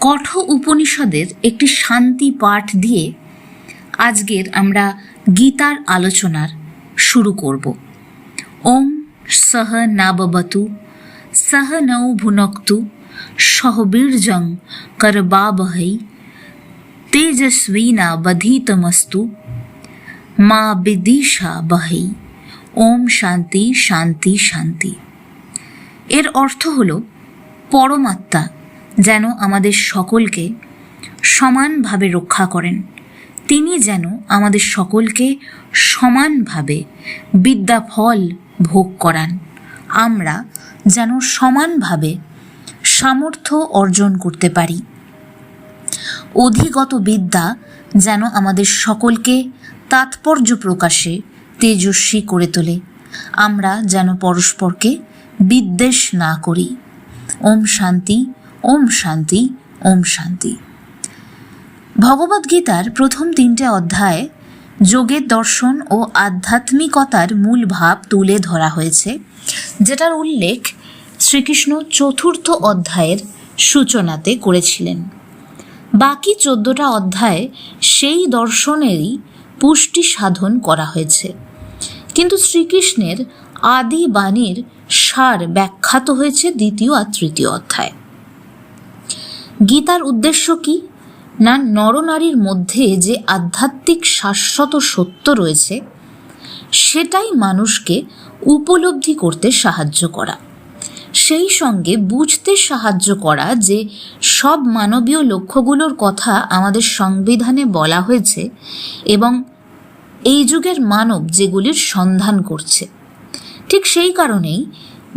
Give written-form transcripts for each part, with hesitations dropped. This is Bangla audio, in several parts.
কঠ উপনিষদের একটি শান্তি পাঠ দিয়ে আজকের আমরা গীতার আলোচনার শুরু করব। ওম সহ নাববতু সহ নৌ ভুনক্তু সহ বীর্যং করবাবহৈ তেজস্বিনা বধিতমস্তু মা বিদিশা বহৈ। ওম শান্তি শান্তি শান্তি। এর অর্থ হল পরমাত্মা যেন আমাদের সকলকে সমানভাবে রক্ষা করেন, তিনি যেন আমাদের সকলকে সমানভাবে বিদ্যা ফল ভোগ করান, আমরা যেন সমানভাবে সামর্থ্য অর্জন করতে পারি। অধিগত বিদ্যা যেন আমাদের সকলকে তাৎপর্য প্রকাশে তেজস্বী করে তোলে, আমরা যেন পরস্পরকে বিদ্বেষ না করি। ওম শান্তি, ওম শান্তি, ওম শান্তি। ভগবদ্গীতার প্রথম 3টে অধ্যায়ে যোগের দর্শন ও আধ্যাত্মিকতার মূল ভাব তুলে ধরা হয়েছে, যেটার উল্লেখ শ্রীকৃষ্ণ 4র্থ অধ্যায়ের সূচনাতে করেছিলেন। বাকি 14টা অধ্যায়ে সেই দর্শনেরই পুষ্টি সাধন করা হয়েছে, কিন্তু শ্রীকৃষ্ণের আদি বাণীর সার ব্যাখ্যাত হয়েছে 2য় আর 3য় অধ্যায়। গীতার উদ্দেশ্য কি না, নরনারীর মধ্যে যে আধ্যাত্মিক শাশ্বত সত্য রয়েছে সেটাই মানুষকে উপলব্ধি করতে সাহায্য করা, সেই সঙ্গে বুঝতে সাহায্য করা যে সব মানবীয় লক্ষ্যগুলোর কথা আমাদের সংবিধানে বলা হয়েছে এবং এই যুগের মানব যেগুলির সন্ধান করছে। ঠিক সেই কারণেই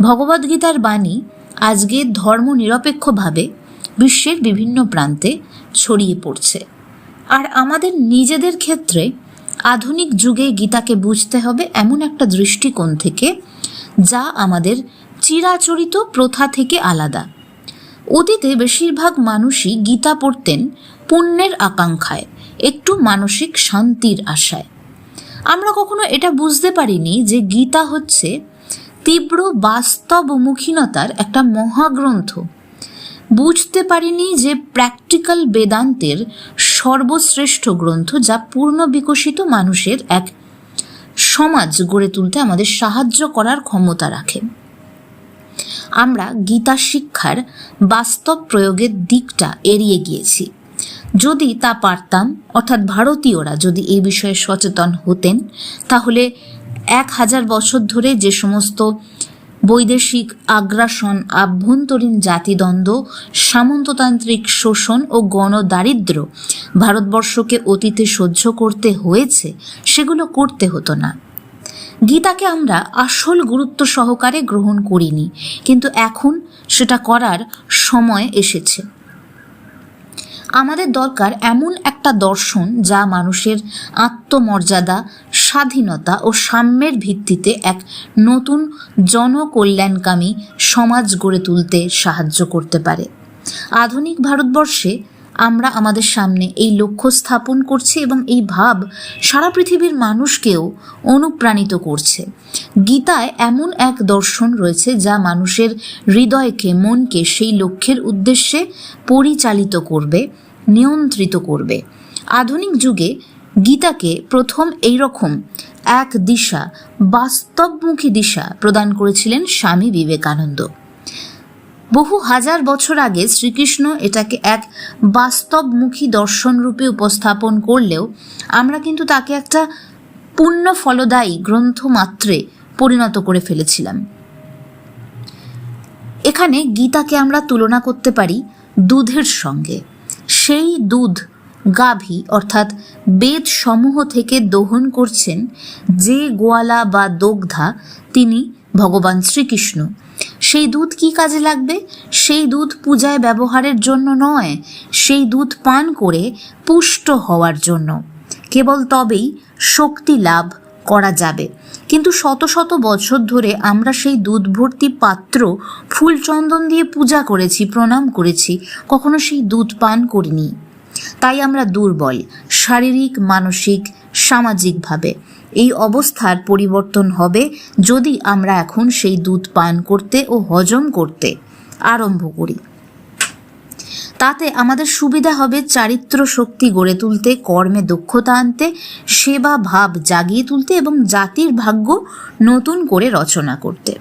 ভগবদ্গীতার বাণী আজকে ধর্মনিরপেক্ষভাবে বিশ্বের বিভিন্ন প্রান্তে ছড়িয়ে পড়ছে। আর আমাদের নিজেদের ক্ষেত্রে আধুনিক যুগে গীতাকে বুঝতে হবে এমন একটা দৃষ্টিকোণ থেকে যা আমাদের চিরাচরিত প্রথা থেকে আলাদা। অতীতে বেশিরভাগ মানুষই গীতা পড়তেন পুণ্যের আকাঙ্ক্ষায়, একটু মানসিক শান্তির আশায়। আমরা কখনো এটা বুঝতে পারিনি যে গীতা হচ্ছে তীব্র বাস্তবমুখীনতার একটা মহাগ্রন্থ। বুঝতে পারিনি যে প্র্যাকটিক্যাল বেদান্তের সর্বশ্রেষ্ঠ গ্রন্থ, যা পূর্ণ বিকশিত মানুষের এক সমাজ গড়ে তুলতে আমাদের সাহায্য করার ক্ষমতা রাখে। আমরা গীতা শিক্ষার বাস্তব প্রয়োগের দিকটা এড়িয়ে গিয়েছি। যদি তা পারতাম, অর্থাৎ ভারতীয়রা যদি এই বিষয়ে সচেতন হতেন, তাহলে 1000 বছর ধরে যে সমস্ত বৈদেশিক আগ্রাসন, আভ্যন্তরীণ জাতিদ্বন্দ্ব, সামন্ততান্ত্রিক শোষণ ও গণদারিদ্র্য ভারতবর্ষকে অতীতে সহ্য করতে হয়েছে, সেগুলো করতে হতো না। গীতাকে আমরা আসল গুরুত্ব সহকারে গ্রহণ করিনি, কিন্তু এখন সেটা করার সময় এসেছে। আমাদের দরকার এমন একটা দর্শন যা মানুষের আত্মমর্যাদা, স্বাধীনতা ও সাম্যের ভিত্তিতে এক নতুন জনকল্যাণকামী সমাজ গড়ে তুলতে সাহায্য করতে পারে। আধুনিক ভারতবর্ষে আমরা আমাদের সামনে এই লক্ষ্য স্থাপন করছি এবং এই ভাব সারা পৃথিবীর মানুষকেও অনুপ্রাণিত করছে। গীতায় এমন এক দর্শন রয়েছে যা মানুষের হৃদয়কে, মনকে সেই লক্ষ্যের উদ্দেশ্যে পরিচালিত করবে, নিয়ন্ত্রিত করবে। আধুনিক যুগে গীতাকে প্রথম এইরকম এক দিশা, বাস্তবমুখী দিশা প্রদান করেছিলেন স্বামী বিবেকানন্দ। বহু হাজার বছর আগে শ্রীকৃষ্ণ এটাকে এক বাস্তবমুখী দর্শন রূপে উপস্থাপন করলেও আমরা কিন্তু তাকে একটা পুণ্য ফলদায়ী গ্রন্থ মাত্রে পরিণত করে ফেলেছিলাম। এখানে গীতাকে আমরা তুলনা করতে পারি দুধের সঙ্গে। সেই দুধ গাভী অর্থাৎ বেদ সমূহ থেকে দোহন করছেন যে গোয়ালা বা দগ্ধা, তিনি ভগবান শ্রীকৃষ্ণ। সেই দুধ কি কাজে লাগবে? সেই দুধ পূজায় ব্যবহারের জন্য নয়, সেই দুধ পান করে পুষ্ট হওয়ার জন্য। কেবল তবেই শক্তি লাভ করা যাবে। কিন্তু শত শত বছর ধরে আমরা সেই দুধ ভর্তি পাত্র ফুল চন্দন দিয়ে পূজা করেছি, প্রণাম করেছি, কখনো সেই দুধ পান করিনি। তাই আমরা দুর্বল, শারীরিক, মানসিক, সামাজিকভাবে। এই অবস্থার পরিবর্তন হবে যদি আমরা এখন সেই দুধ পান করতে ও হজম করতে আরম্ভ করি। তাতে আমাদের সুবিধা হবে চারিত্র শক্তি গড়ে তুলতে, কর্মে দক্ষতা আনতে, সেবা ভাব জাগিয়ে তুলতে এবং জাতির ভাগ্য নতুন করে রচনা করতে।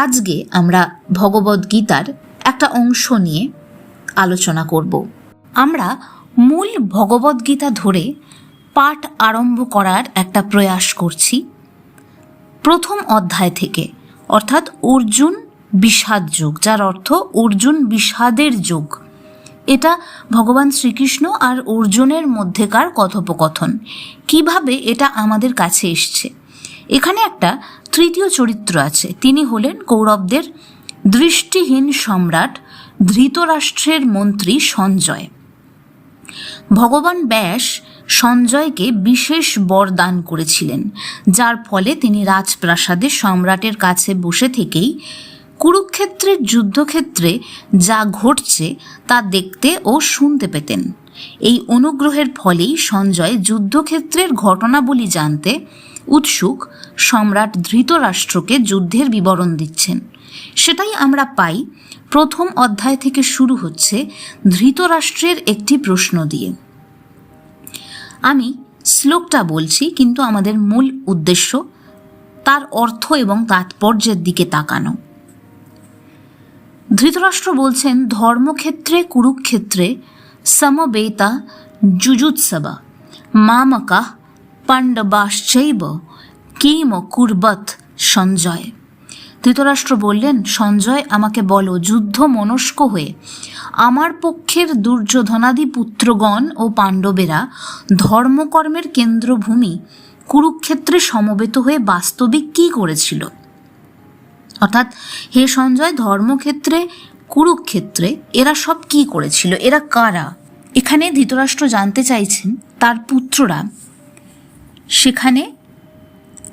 আজকে আমরা ভগবদ্গীতার একটা অংশ নিয়ে আলোচনা করব। আমরা মূল ভগবদ্গীতা ধরে পাঠ আরম্ভ করার একটা প্রয়াস করছি প্রথম অধ্যায় থেকে, অর্থাৎ অর্জুন বিষাদ যোগ, যার অর্থ অর্জুন বিষাদের যোগ। এটা ভগবান শ্রীকৃষ্ণ আর অর্জুনের মধ্যেকার কথোপকথন, কিভাবে এটা আমাদের কাছে এসছে। এখানে একটা তৃতীয় চরিত্র আছে, তিনি হলেন কৌরবদের দৃষ্টিহীন সম্রাট ধৃতরাষ্ট্রের মন্ত্রী সঞ্জয়। ভগবান ব্যাস সঞ্জয়কে বিশেষ বর দান করেছিলেন, যার ফলে তিনি রাজপ্রাসাদে সম্রাটের কাছে বসে থেকেই কুরুক্ষেত্রের যুদ্ধক্ষেত্রে যা ঘটছে তা দেখতে ও শুনতে পেতেন। এই অনুগ্রহের ফলেই সঞ্জয় যুদ্ধক্ষেত্রের ঘটনাবলী জানতে উৎসুক সম্রাট ধৃতরাষ্ট্রকে যুদ্ধের বিবরণ দিচ্ছেন। সেটাই আমরা পাই প্রথম অধ্যায় থেকে শুরু হচ্ছে ধৃতরাষ্ট্রের একটি প্রশ্ন দিয়ে। আমি শ্লোকটা বলছি, কিন্তু আমাদের মূল উদ্দেশ্য তার অর্থ এবং তাৎপর্যের দিকে তাকানো। ধৃতরাষ্ট্র বলছেন, ধর্মক্ষেত্রে কুরুক্ষেত্রে সমবেতা যুজুৎসবা মামকাঃ পাণ্ডবাশ্চৈব কিম কুর্বত সঞ্জয়। ধৃতরাষ্ট্র বললেন, সঞ্জয় আমাকে বলো, যুদ্ধ মনস্ক হয়ে আমার পক্ষের দুর্যোধনাদি পুত্রগণ ও পাণ্ডবেরা ধর্মকর্মের কেন্দ্রভূমি কুরুক্ষেত্রে সমবেত হয়ে বাস্তবিক কী করেছিল। অর্থাৎ হে সঞ্জয়, ধর্মক্ষেত্রে কুরুক্ষেত্রে এরা সব কি করেছিল, এরা কারা। এখানে ধৃতরাষ্ট্র জানতে চাইছেন তার পুত্ররা সেখানে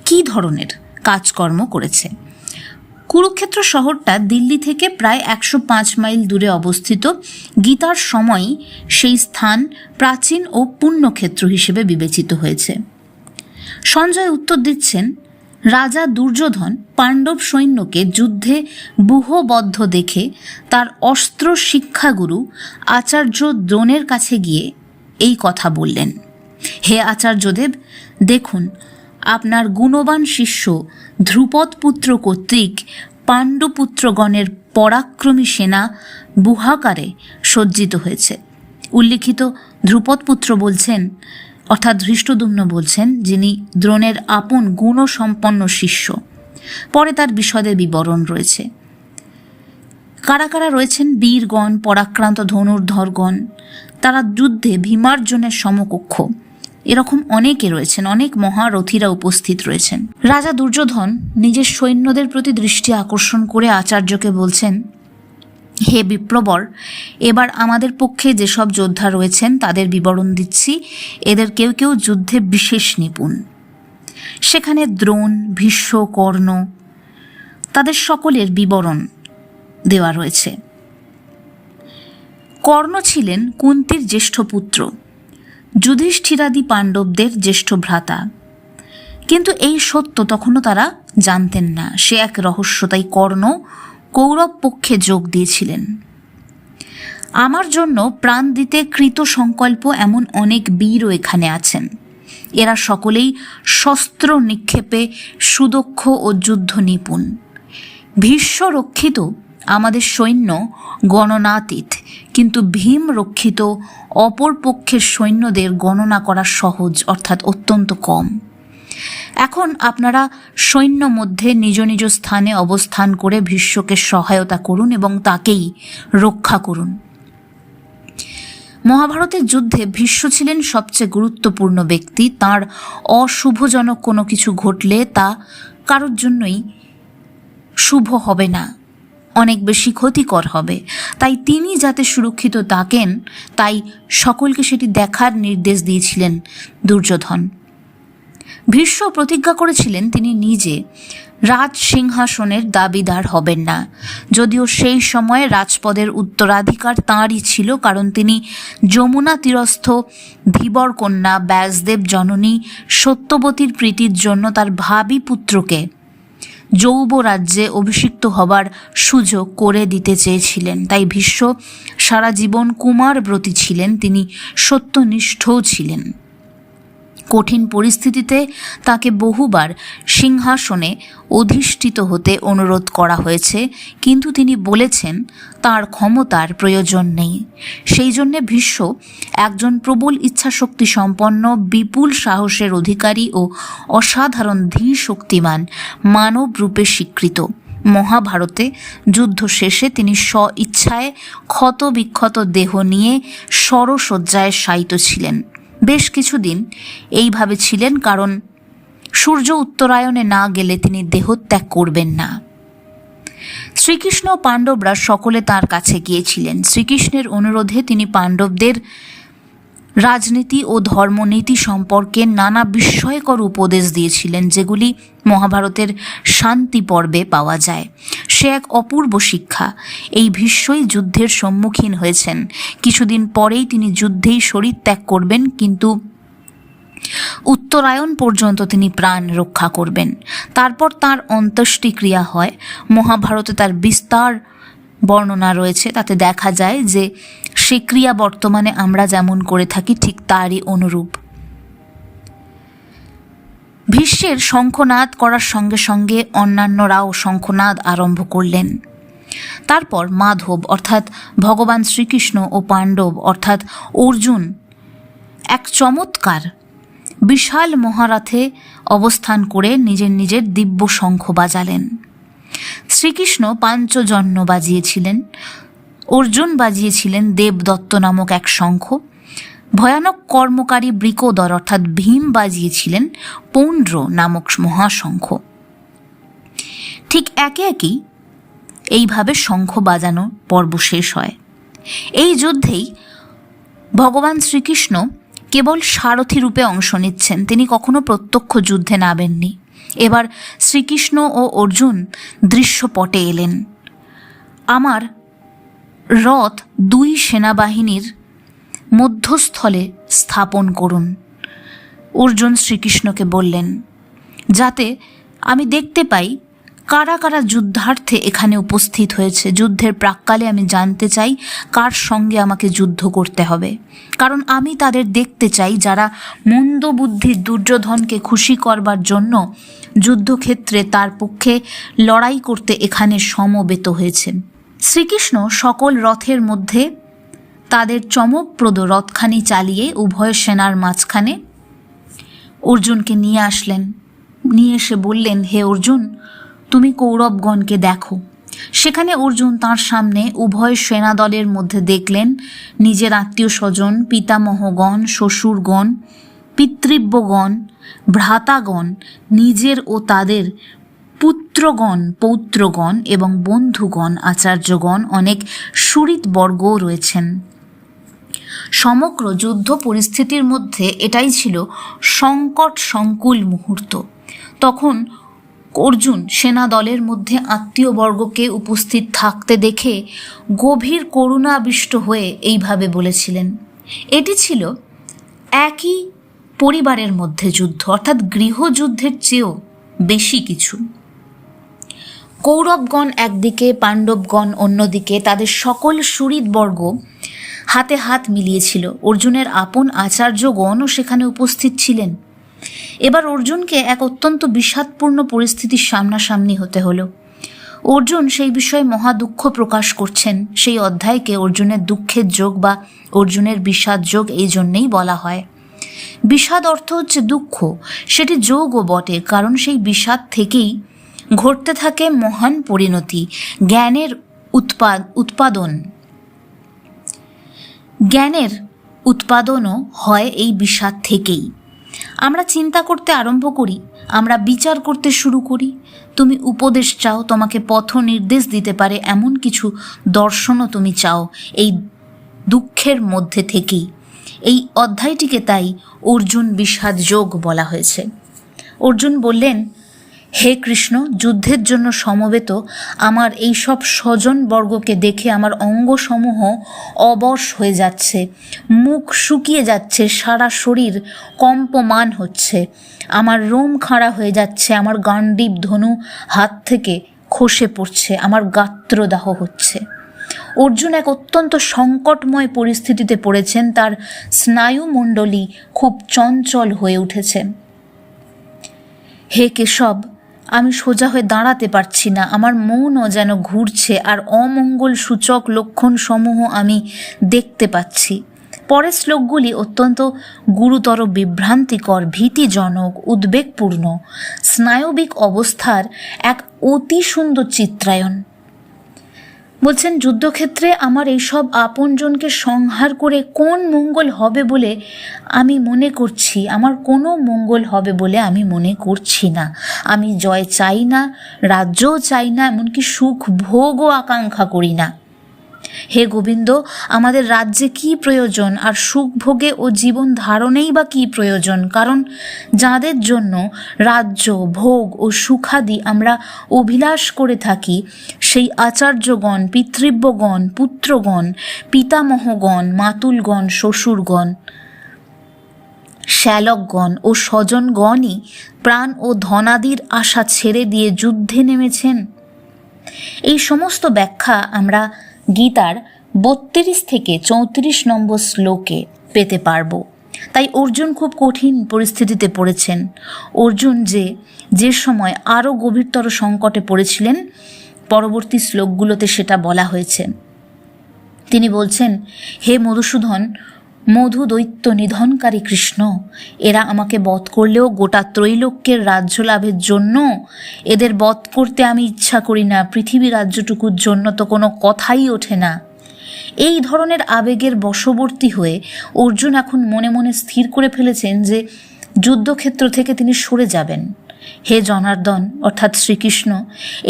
কি ধরনের কাজকর্ম করেছে। কুরুক্ষেত্র শহরটা দিল্লি থেকে প্রায় 105 মাইল দূরে অবস্থিত। গীতার সময়ই সেই স্থান প্রাচীন ও পুণ্যক্ষেত্র হিসেবে বিবেচিত হয়েছে। সঞ্জয় উত্তর দিচ্ছেন, রাজা দুর্যোধন পাণ্ডব সৈন্যকে যুদ্ধে ব্যূহবদ্ধ দেখে তার অস্ত্র শিক্ষাগুরু আচার্য দ্রোণের কাছে গিয়ে এই কথা বললেন, হে আচার্যদেব, দেখুন আপনার গুণবান শিষ্য ধ্রুপদপুত্র কর্তৃক পাণ্ডুপুত্রগণের পরাক্রমী সেনা বুহাকারে সজ্জিত হয়েছে। উল্লিখিত ধ্রুপদপুত্র বলছেন, অর্থাৎ ধৃষ্টদ্যুম্ন বলছেন, যিনি দ্রোণের আপন গুণসম্পন্ন শিষ্য। পরে তার বিশদে বিবরণ রয়েছে। কারা কারা রয়েছেন? বীরগণ, পরাক্রান্ত ধনুর্ধরগণ, তারা যুদ্ধে ভীমার্জনের সমকক্ষ, এরকম অনেকে রয়েছেন, অনেক মহারথীরা উপস্থিত রয়েছেন। রাজা দুর্যোধন নিজের সৈন্যদের প্রতি দৃষ্টি আকর্ষণ করে আচার্যকে বলছেন, হে বিপ্রবর, এবার আমাদের পক্ষে যেসব যোদ্ধা রয়েছেন তাদের বিবরণ দিচ্ছি। এদের কেউ কেউ যুদ্ধে বিশেষ নিপুণ। সেখানে দ্রোণ, ভীষ্ম, কর্ণ, তাদের সকলের বিবরণ দেওয়া রয়েছে। কর্ণ ছিলেন কুন্তির জ্যেষ্ঠ পুত্র, যুধিষ্ঠিরাদি পাণ্ডবদের জ্যেষ্ঠ ভ্রাতা। কিন্তু এই সত্য তখনও তারা জানতেন না, সে এক রহস্য। তাই কর্ণ কৌরব পক্ষে যোগ দিয়েছিলেন। আমার জন্য প্রাণ দিতে কৃত সংকল্প এমন অনেক বীরও এখানে আছেন। এরা সকলেই শস্ত্র নিক্ষেপে সুদক্ষ ও যুদ্ধ নিপুণ। ভীষ্ম রক্ষিত আমাদের সৈন্য গণনাতীত, কিন্তু ভীম রক্ষিত অপর পক্ষের সৈন্যদের গণনা করা সহজ, অর্থাৎ অত্যন্ত কম। এখন আপনারা সৈন্য মধ্যে নিজ নিজ স্থানে অবস্থান করে ভীষ্মকে সহায়তা করুন এবং তাকেই রক্ষা করুন। মহাভারতের যুদ্ধে ভীষ্ম ছিলেন সবচেয়ে গুরুত্বপূর্ণ ব্যক্তি। তার অশুভজনক কোনো কিছু ঘটলে তা কারোর জন্যই শুভ হবে না, অনেক বেশি ক্ষতিকর হবে। তাই তিনি যাতে সুরক্ষিত থাকেন, তাই সকলকে সেটি দেখার নির্দেশ দিয়েছিলেন দুর্যোধন। ভীষ্ম প্রতিজ্ঞা করেছিলেন তিনি নিজে রাজ সিংহাসনের দাবিদার হবেন না, যদিও সেই সময়ে রাজপদের উত্তরাধিকার তাঁরই ছিল, কারণ তিনি যমুনা তীরস্থ ধীবর কন্যা ব্যাসদেব জননী সত্যবতীর প্রীতির জন্য তার ভাবী পুত্রকে যৌব রাজ্যে অভিষিক্ত হবার সুযোগ করে দিতে চেয়েছিলেন। তাই ভীষ্ম সারা জীবন কুমারব্রতী ছিলেন, তিনি সত্যনিষ্ঠও ছিলেন। কঠিন পরিস্থিতিতে তাকে বহুবার সিংহাসনে অধিষ্ঠিত হতে অনুরোধ করা হয়েছে, কিন্তু তিনি বলেছেন তার ক্ষমতার প্রয়োজন নেই। সেই জন্যে ভীষ্ম একজন প্রবল ইচ্ছাশক্তি সম্পন্ন, বিপুল সাহসের অধিকারী ও অসাধারণ ধীর শক্তিমান মানব রূপে স্বীকৃত। মহাভারতে যুদ্ধ শেষে তিনি স্ব ইচ্ছায় ক্ষত বিক্ষত দেহ নিয়ে শরশয্যায় শায়িত ছিলেন। বেশ কিছুদিন এইভাবে ছিলেন, কারণ সূর্য উত্তরায়ণে না গেলে তিনি দেহত্যাগ করবেন না। শ্রীকৃষ্ণ ও পাণ্ডবরা সকলে তাঁর কাছে গিয়েছিলেন। শ্রীকৃষ্ণের অনুরোধে তিনি পাণ্ডবদের রাজনীতি ও ধর্মনীতি সম্পর্কে নানা বিস্ময়কর উপদেশ দিয়েছিলেন, যেগুলি মহাভারতের শান্তি পর্বে পাওয়া যায়। সে এক অপূর্ব শিক্ষা। এই ভীষ্মই যুদ্ধের সম্মুখীন হয়েছেন। কিছুদিন পরেই তিনি যুদ্ধেই শরীর ত্যাগ করবেন, কিন্তু উত্তরায়ণ পর্যন্ত তিনি প্রাণ রক্ষা করবেন। তারপর তাঁর অন্ত্যেষ্টিক্রিয়া হয়। মহাভারতে তার বিস্তার বর্ণনা রয়েছে। তাতে দেখা যায় যে সে ক্রিয়া বর্তমানে আমরা যেমন করে থাকি ঠিক তারই অনুরূপ। ভীষ্মের শঙ্খনাদ করার সঙ্গে সঙ্গে অন্যান্যরাও শঙ্খনাদ আরম্ভ করলেন। তারপর মাধব অর্থাৎ ভগবান শ্রীকৃষ্ণ ও পাণ্ডব অর্থাৎ অর্জুন এক চমৎকার বিশাল মহারথে অবস্থান করে নিজের নিজের দিব্য শঙ্খ বাজালেন। শ্রীকৃষ্ণ পাঞ্চজন্য বাজিয়েছিলেন, অর্জুন বাজিয়েছিলেন দেবদত্ত নামক এক শঙ্খ, ভয়ানক কর্মকারী বৃকোদর অর্থাৎ ভীম বাজিয়েছিলেন পৌণ্ড্র নামক মহাশঙ্খ। ঠিক একে একেই এইভাবে শঙ্খ বাজানো পর্ব শেষ হয়। এই যুদ্ধেই ভগবান শ্রীকৃষ্ণ কেবল সারথি রূপে অংশ নিচ্ছেন, তিনি কখনো প্রত্যক্ষ যুদ্ধে নামেননি। এবার শ্রীকৃষ্ণ ও অর্জুন দৃশ্যপটে এলেন। আমার রথ দুই সেনাবাহিনীর মধ্যস্থলে স্থাপন করুন, অর্জুন শ্রীকৃষ্ণকে বললেন, যাতে আমি দেখতে পাই কারা কারা যুদ্ধার্থে এখানে উপস্থিত হয়েছে। যুদ্ধের প্রাক্কালে আমি জানতে চাই কার সঙ্গে আমাকে যুদ্ধ করতে হবে, কারণ আমি তাদের দেখতে চাই যারা মন্দবুদ্ধির দুর্যোধনকে খুশি করবার জন্য যুদ্ধক্ষেত্রে তার পক্ষে লড়াই করতে এখানে সমবেত হয়েছেন। শ্রীকৃষ্ণ সকল রথের মধ্যে তাদের চমকপ্রদ রথখানি চালিয়ে উভয় সেনার মাঝখানে অর্জুনকে নিয়ে আসলেন। নিয়ে এসে বললেন, হে অর্জুন, তুমি কৌরবগণকে দেখো। সেখানে অর্জুন তাঁর সামনে উভয় সেনাদলের মধ্যে দেখলেন নিজের আত্মীয় স্বজন, পিতামহগণ, শ্বশুরগণ, পিতৃব্যগণ, ভ্রাতাগণ, নিজের ও তাদের পুত্রগণ, পৌত্রগণ এবং বন্ধুগণ, আচার্যগণ, অনেক সুহৃদবর্গও রয়েছেন। সমগ্র যুদ্ধ পরিস্থিতির মধ্যে এটাই ছিল সংকট সংকুল মুহূর্ত। তখন অর্জুন সেনা দলের মধ্যে আত্মীয়বর্গকে উপস্থিত থাকতে দেখে গভীর করুণাবিষ্ট হয়ে এইভাবে বলেছিলেন। এটি ছিল একই পরিবারের মধ্যে যুদ্ধ, অর্থাৎ গৃহযুদ্ধের চেয়েও বেশি কিছু। কৌরবগণ একদিকে, পাণ্ডবগণ অন্যদিকে, তাদের সকল সুহৃদবর্গ হাতে হাত মিলিয়েছিল। অর্জুনের আপন আচার্যগণও সেখানে উপস্থিত ছিলেন। এবার অর্জুনকে এক অত্যন্ত বিষাদপূর্ণ পরিস্থিতির সামনাসামনি হতে হলো। অর্জুন সেই বিষয়ে মহা দুঃখ প্রকাশ করছেন। সেই অধ্যায়কে অর্জুনের দুঃখের যোগ বা অর্জুনের বিষাদ যোগ এই জন্যেই বলা হয়। বিষাদ অর্থ হচ্ছে দুঃখ, সেটি যোগও বটে, কারণ সেই বিষাদ থেকেই ঘটতে থাকে মহান পরিণতি, জ্ঞানের উৎপাদনও হয় এই বিষাদ থেকেই। আমরা চিন্তা করতে আরম্ভ করি, আমরা বিচার করতে শুরু করি। তুমি উপদেশ চাও, তোমাকে পথ নির্দেশ দিতে পারে এমন কিছু দর্শনও তুমি চাও এই দুঃখের মধ্যে থেকেই। এই অধ্যায়টিকে তাই অর্জুন বিষাদ যোগ বলা হয়েছে। অর্জুন বললেন, হে কৃষ্ণ, যুদ্ধের জন্য সমবেত আমার এই সব স্বজনবর্গকে দেখে আমার অঙ্গসমূহ অবশ হয়ে যাচ্ছে, মুখ শুকিয়ে যাচ্ছে, সারা শরীর কম্পমান হচ্ছে, আমার রোম খাড়া হয়ে যাচ্ছে, আমার গাণ্ডীব ধনু হাত থেকে খসে পড়ছে, আমার গাত্রদাহ হচ্ছে। অর্জুন এক অত্যন্ত সংকটময় পরিস্থিতিতে পড়েছেন, তার স্নায়ুমণ্ডলী খুব চঞ্চল হয়ে উঠেছে। হে কেশব, আমি সোজা হয়ে দাঁড়াতে পারছি না, আমার মনও যেন ঘুরছে, আর অমঙ্গল সূচক লক্ষণসমূহ আমি দেখতে পাচ্ছি। পরের শ্লোকগুলি অত্যন্ত গুরুতর, বিভ্রান্তিকর, ভীতিজনক, উদ্বেগপূর্ণ, স্নায়বিক অবস্থার এক অতি সুন্দর চিত্রায়ন। বলছেন, যুদ্ধক্ষেত্রে আমার এইসব আপনজনকে সংহার করে কোন মঙ্গল হবে বলে আমি মনে করছি? আমার কোনো মঙ্গল হবে বলে আমি মনে করছি না। আমি জয় চাই না, রাজ্যও চাই না, এমনকি সুখ ভোগও আকাঙ্ক্ষা করি না। হে গোবিন্দ, আমাদের রাজ্যে কি প্রয়োজন, আর সুখ ভোগে ও জীবন ধারণেই বা কি প্রয়োজন? কারণ যাদের জন্য রাজ্য, ভোগ ও সুখাদি আমরা অভিলাষ করে থাকি, সেই আচার্যগণ, পিতৃব্যগণ, পুত্রগণ, পিতামহগণ, মাতুলগণ, শ্বশুরগণ, শ্যালকগণ ও স্বজনগণই প্রাণ ও ধনাদির আশা ছেড়ে দিয়ে যুদ্ধে নেমেছেন। এই সমস্ত ব্যাখ্যা আমরা গীতার 32 থেকে 34 নম্বর শ্লোকে পেতে পারব। তাই অর্জুন খুব কঠিন পরিস্থিতিতে পড়েছেন। অর্জুন যে সময় আরও গভীরতর সংকটে পড়েছিলেন, পরবর্তী শ্লোকগুলোতে সেটা বলা হয়েছে। তিনি বলছেন, হে মধুসূদন, মধু দৈত্য নিধনকারী কৃষ্ণ, এরা আমাকে বধ করলেও গোটা ত্রৈলোক্যের রাজ্য লাভের জন্য এদের বধ করতে আমি ইচ্ছা করি না। পৃথিবী রাজ্যটুকুর জন্য তো কোনো কথাই ওঠে না। এই ধরনের আবেগের বশবর্তী হয়ে অর্জুন এখন মনে মনে স্থির করে ফেলেছেন যে যুদ্ধক্ষেত্র থেকে তিনি সরে যাবেন। হে জনার্দন অর্থাৎ শ্রীকৃষ্ণ,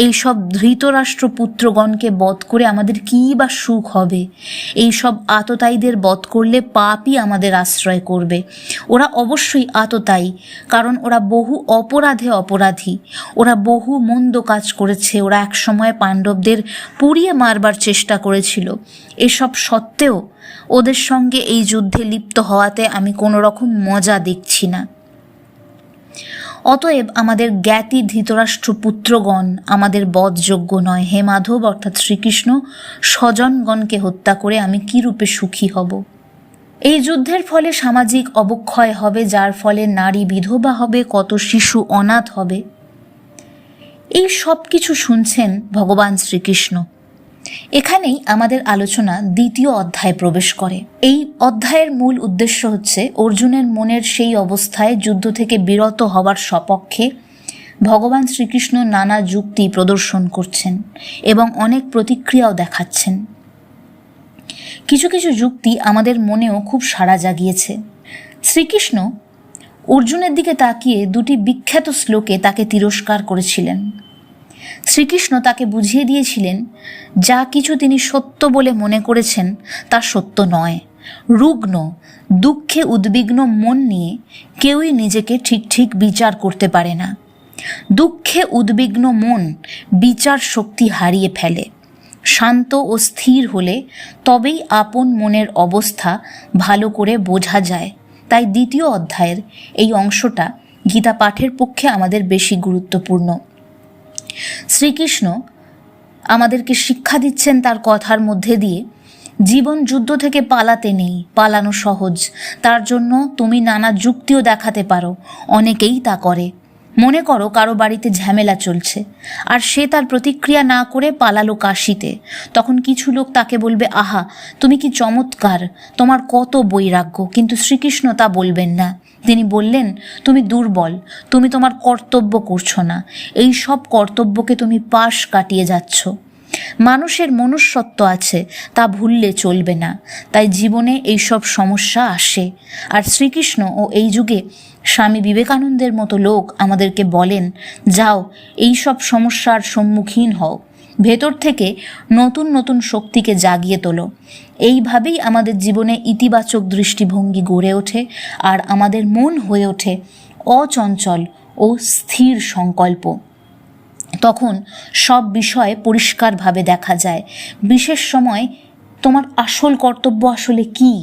এই সব ধৃতরাষ্ট্র পুত্রগণকে বধ করে আমাদের কী বা সুখ হবে? এই সব আততায়ীদের বধ করলে পাপই আমাদের আশ্রয় করবে। ওরা অবশ্যই আততায়ী, কারণ ওরা বহু অপরাধে অপরাধী, ওরা বহু মন্দ কাজ করেছে, ওরা একসময় পাণ্ডবদের পুড়িয়ে মারবার চেষ্টা করেছিল। এসব সত্ত্বেও ওদের সঙ্গে এই যুদ্ধে লিপ্ত হওয়াতে আমি কোনো রকম মজা দেখছি না। অতএব আমাদের জ্ঞাতি ধৃতরাষ্ট্র পুত্রগণ আমাদের বধযোগ্য নয়। হে মাধব অর্থাৎ শ্রীকৃষ্ণ, স্বজনগণকে হত্যা করে আমি কী রূপে সুখী হব? এই যুদ্ধের ফলে সামাজিক অবক্ষয় হবে, যার ফলে নারী বিধবা হবে, কত শিশু অনাথ হবে। এই সব কিছু শুনছেন ভগবান শ্রীকৃষ্ণ। এখানেই আমাদের আলোচনা দ্বিতীয় অধ্যায়ে প্রবেশ করে। এই অধ্যায়ের মূল উদ্দেশ্য হচ্ছে অর্জুনের মনের সেই অবস্থায় যুদ্ধ থেকে বিরত হবার সপক্ষে ভগবান শ্রীকৃষ্ণ নানা যুক্তি প্রদর্শন করছেন এবং অনেক প্রতিক্রিয়াও দেখাচ্ছেন। কিছু কিছু যুক্তি আমাদের মনেও খুব সাড়া জাগিয়েছে। শ্রীকৃষ্ণ অর্জুনের দিকে তাকিয়ে দুটি বিখ্যাত শ্লোকে তাকে তিরস্কার করেছিলেন। শ্রীকৃষ্ণ তাকে বুঝিয়ে দিয়েছিলেন, যা কিছু তিনি সত্য বলে মনে করেছেন তা সত্য নয়। রুগ্ন, দুঃখে উদ্বিগ্ন মন নিয়ে কেউই নিজেকে ঠিক বিচার করতে পারে না। দুঃখে উদ্বিগ্ন মন বিচার শক্তি হারিয়ে ফেলে। শান্ত ও স্থির হলে তবেই আপন মনের অবস্থা ভালো করে বোঝা যায়। তাই দ্বিতীয় অধ্যায়ের এই অংশটা গীতা পাঠের পক্ষে আমাদের বেশি গুরুত্বপূর্ণ। শ্রীকৃষ্ণ আমাদেরকে শিক্ষা দিচ্ছেন তার কথার মধ্যে দিয়ে, জীবন যুদ্ধ থেকে পালাতে নেই, পালানো সহজ। তার জন্য তুমি নানা যুক্তিও দেখাতে পারো, অনেকেই তা করে। মনে করো কারো বাড়িতে ঝামেলা চলছে, আর সে তার প্রতিক্রিয়া না করে পালালো কাশিতে। তখন কিছু লোক তাকে বলবে, আহা তুমি কি চমৎকার, তোমার কত বৈরাগ্য। কিন্তু শ্রীকৃষ্ণ তা বলবেন না। তিনি বললেন, তুমি দুর্বল, তুমি তোমার কর্তব্য করছো না, এই সব কর্তব্যকে তুমি পাশ কাটিয়ে যাচ্ছ। মানুষের মনুষ্যত্ব আছে, তা ভুললে চলবে না। তাই জীবনে এই সব সমস্যা আসে। আর শ্রীকৃষ্ণ ও এই যুগে স্বামী বিবেকানন্দের মতো লোক আমাদেরকে বলেন, যাও এই সব সমস্যার সম্মুখীন হও, ভেতর থেকে নতুন নতুন শক্তিকে জাগিয়ে তোলো। এইভাবেই আমাদের জীবনে ইতিবাচক দৃষ্টিভঙ্গি গড়ে ওঠে, আর আমাদের মন হয়ে ওঠে অচঞ্চল ও স্থির সংকল্প। তখন সব বিষয় পরিষ্কারভাবে দেখা যায়। বিশেষ সময় তোমার আসল কর্তব্য আসলে কি,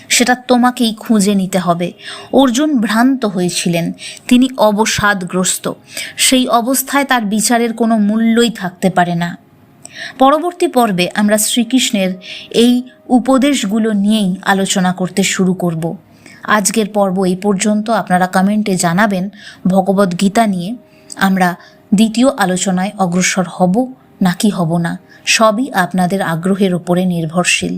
সেটা তোমাকেই খুঁজে নিতে হবে। অর্জুন ভ্রান্ত হয়েছিলেন, তিনি অবসাদগ্রস্ত। সেই অবস্থায় তার বিচারের কোনো মূল্যই থাকতে পারে না। পরবর্তী পর্বে আমরা শ্রীকৃষ্ণের এই উপদেশগুলো নিয়েই আলোচনা করতে শুরু করব। আজকের পর্ব এই পর্যন্ত। আপনারা কমেন্টে জানাবেন ভগবদ্গীতা নিয়ে আমরা দ্বিতীয় আলোচনায় অগ্রসর হব নাকি হব না, সবই আপনাদের আগ্রহের ওপরে নির্ভরশীল।